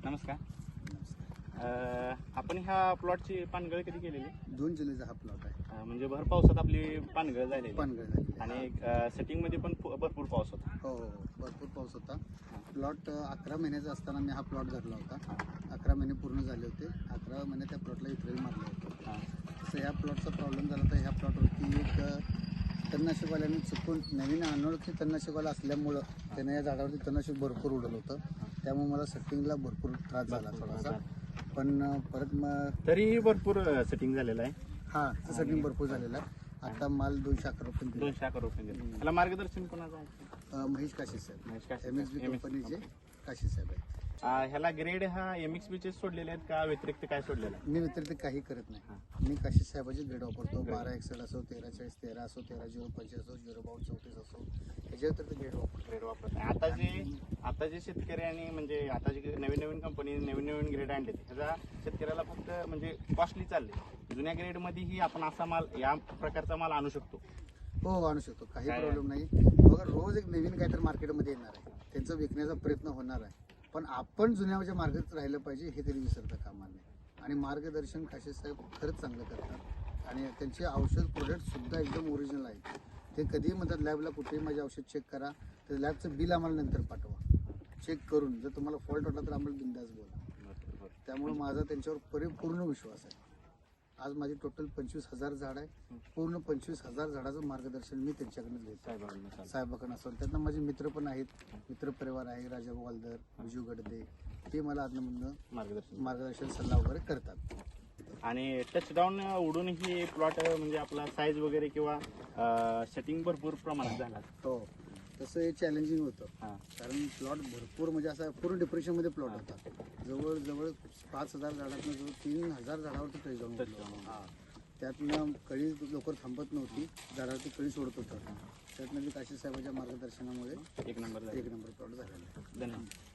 नमस्कार. आपण ह्या प्लॉटची पानगळ कधी केलेली? 2 जुलैचा हा प्लॉट आहे. म्हणजे भर पावसात आपली पानगळ झालेली पानगळ झाली आणि सेटिंग मध्ये पण भरपूर पाऊस होता. हो हो भरपूर पाऊस होता. प्लॉट 11 महिन्याचा असताना मी हा प्लॉट धरला होता. 11 महिने पूर्ण झाले होते. 11 महिने त्या प्लॉटला इतरही मारलं होतं. तसं ह्या प्लॉटचा प्रॉब्लेम झाला तर ह्या प्लॉटवरती एक तणनाशकवाल्याने चुकून नवीन अनोळखी तणनाशकवाला असल्यामुळं त्याने या झाडावरती तणनाशक भरपूर उडवलं होतं. त्यामुळे मला सेटिंगला भरपूर त्रास झाला थोडासा. पण परत मग तरीही भरपूर सेटिंग झालेलं आहे. हां सेटिंग भरपूर झालेलं आहे. आता माल 211 रुपये दिला. 211 रुपये दिले. त्याला मार्गदर्शन कोणाचं आहे? महेश काशी साहेब, महेश काशी MXB साहेब. कंपनीचे काशी साहेब आहेत. ह्याला ग्रेड हा MXB चे सोडलेले आहेत का व्यतिरिक्त काय सोडलेलं आहे? मी व्यतिरिक्त काही करत नाही. मी काशी साहेबाचे ग्रेड वापरतो. 1261 असो, 1340, 13 असो, 1305 असो, 05234 असो, ह्याच्या व्यतिरिक्त ग्रेड वापरतो. ग्रेड वापरत नाही. आता जे शेतकऱ्यांनी म्हणजे आता जे नवीन कंपनी नवीन ग्रेड आणले ह्याचा शेतकऱ्याला फक्त म्हणजे कॉस्टली चालले. जुन्या ग्रेड मध्येही आपण असा माल या प्रकारचा माल आणू शकतो. हो आणू शकतो, काही प्रॉब्लेम नाही. बघा रोज एक नवीन काहीतरी मार्केटमध्ये येणार आहे, त्यांचा विकण्याचा प्रयत्न होणार आहे. पण आपण जुन्याच्या मार्केटात राहिलं पाहिजे हे तरी विसरता कामा नये. आणि मार्गदर्शन काशी साहेब खरंच चांगलं करतात आणि त्यांचे औषध प्रोडक्ट सुद्धा एकदम ओरिजिनल आहेत. ते कधीही म्हणतात लॅबला कुठेही माझे औषध चेक करा, तर लॅबचं बिल आम्हाला नंतर पाठवा चेक करून. जर तुम्हाला फॉल्ट वाटला तर आम्हाला बिंदास बोला. त्यामुळे माझा त्यांच्यावर परिपूर्ण विश्वास आहे. आज माझी टोटल 25,000 झाड आहे. पूर्ण 25,000 झाडाचं मार्गदर्शन मी त्यांच्याकडनं घेतो साहेबाकडनं असं. त्यातनं माझे मित्र पण आहेत, मित्र परिवार आहे, राजा वालदर, विजू गडदे, ते मला आतमधनं मार्गदर्शन सल्ला वगैरे करतात. आणि टचडाऊन उडून ही प्लॉट म्हणजे आपला साईज वगैरे किंवा सेटिंग भरपूर प्रमाणात झाला. हो तसं हे चॅलेंजिंग होतं. कारण प्लॉट भरपूर म्हणजे असा पूर्ण डिप्रेशनमध्ये प्लॉट होता. जवळ 5,000 झाडातनं जवळ 3,000 झाडावरती टचडाऊन होतं. त्यातनं कळी लवकर थांबत नव्हती, झाडावरती कळी सोडत होतं. त्यातनं मी काशी साहेबांच्या मार्गदर्शनामुळे एक नंबर प्लॉट झालेला. धन्यवाद.